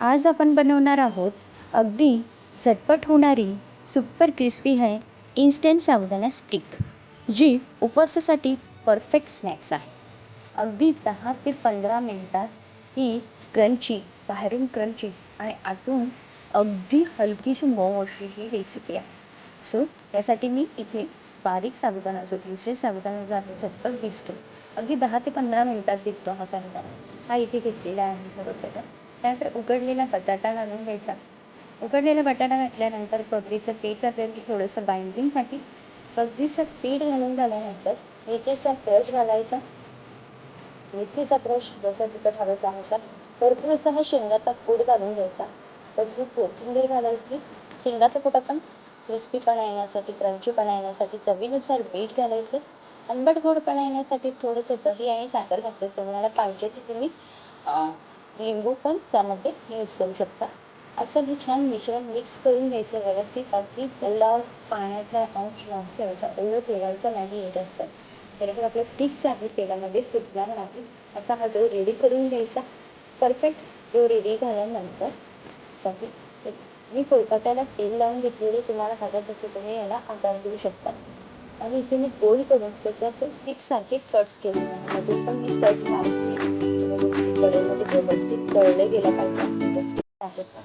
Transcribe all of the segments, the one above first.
आज आपण बनवणार आहोत अगदी झटपट होणारी सुपर क्रिस्पी है इन्स्टंट साबुदाणा स्टिक, जी उपवासासाठी परफेक्ट स्नॅक्स आहे. अगदी 10 ते 15 मिनिटात ही क्रंची, बाहेरून क्रंची आणि आतून अगदी हलकीशी मऊ अशी ही रेसिपी आहे. सो यासाठी मी इथे बारीक साबुदाणा जो इन्स्टंट साबुदाणा जो आहे झटपट दिसतो, अगदी 10 ते 15 मिनिटात दिसतो हा साबुदाणा, हा इथे घेतलेला आहे सर्वप्रथम. त्यानंतर उकडलेला बटाटा घालून घ्यायचा. उकडलेला बटाटा घातल्यानंतर कढईचं पीठ घातलं की थोडंसं बाइंडिंगसाठी कढईचं पीठ घालून झाल्यानंतर मिरचीचा क्रश घालायचा. मेथीचा क्रश जसं तिखट हवं त्यानुसार. भरपूर असा हा शेंगाचा कूट घालून घ्यायचा. भरपूर कोथिंबीर घालायची. शेंगाचा कूट आपण क्रिस्पीपणा येण्यासाठी, क्रंचीपणा येण्यासाठी, चवीनुसार मीठ घालायचं. आंबट गोडपणा येण्यासाठी थोडंसं दही आणि साखर घातलं. तुम्हाला पाहिजे की तुम्ही लिंबू पण त्यामध्ये यूज करू शकता. असं हे छान मिश्रण मिक्स करून घ्यायचं व्यवस्थित. अगदी त्याला पाण्याचा अंश ठेवायचा, ओलं ठेवायचं नाही याच्यात. तर आपल्या स्टिक्स आहेत तेलामध्ये फुटणार नाही. आता हा डो रेडी करून घ्यायचा. परफेक्ट डो रेडी झाल्यानंतर सगळी मी पोळपाटाला तेल लावून घेतलेले, तुम्हाला हव्या तसे तुम्ही याला आकार देऊ शकता. आणि इथे मी गोल करून त्याच्यात स्टिक्ससारखे कट्स केलेले आहे. मध्ये पण मी कट मारते कढईमध्ये व्यवस्थित तळले गेलं पाहिजे स्टिक्स आहेत ना.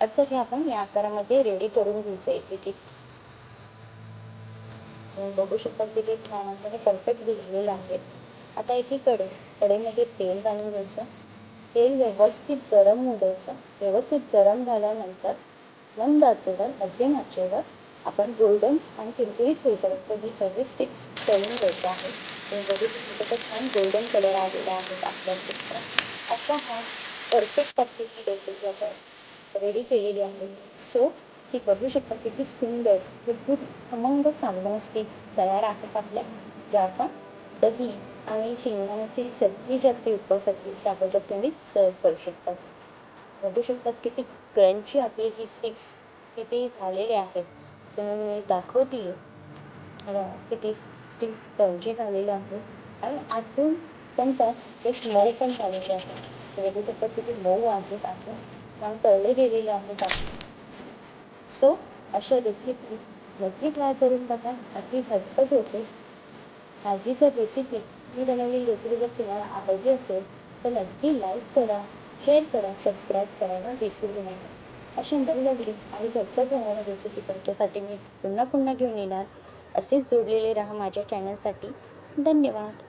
असं हे आपण या आकारामध्ये रेडी करून घ्यायचं एक. बघू शकता की ते छानपणे परफेक्ट भिजलेलं आहे. आता इथे कढईमध्ये तेल घालून घ्यायचं. तेल व्यवस्थित गरम होऊ द्यायचं. व्यवस्थित गरम झाल्यानंतर मंद आचेवर, मध्यम आचेवर आपण गोल्डन आणि कुरकुरीत होईपर्यंत ही सगळी स्टिक्स तळून घ्यायचं आहे. बघू शकता छान गोल्डन कलर आलेला आहे आपल्या स्टिक्सचा. असा हा परफेक्ट ही रेसिपी आपण रेडी केलेली आहे. सो ती बघू शकता किती सुंदर, खूप खमंग साबुदाणा स्टिक तयार आहेत आपल्या, ज्या आपण दही आणि शेंगदाण्याची चटणी जी असते उपवासाची त्याबरोबर तुम्ही सर्व करू शकता. बघू शकतात किती क्रंची आपली ही स्टिक्स किती झालेले आहेत. तर मी दाखवते किती स्टिक्स क्रंची झालेले आहेत आणि आतून पण त्यात एक मऊ पण झालेले आहे. बघू शकतात किती मऊ आहेत आतून, तळले गेलेले आहेत आपण. सो अशा रेसिपी नक्की ट्राय करून बघा. अगदी झटपट होते. माझी जर रेसिपी मी बनवलेली रेसिपी जर तुम्हाला आवडली असेल तर नक्की लाईक करा, शेअर करा, सबस्क्राईब करायला विसरू नका. अशा नवनवीन आणि झटपट होणाऱ्या रेसिपी तुमच्यासाठी मी पुन्हा पुन्हा घेऊन येणार. असेच जोडलेले राहा माझ्या चॅनलसाठी. धन्यवाद.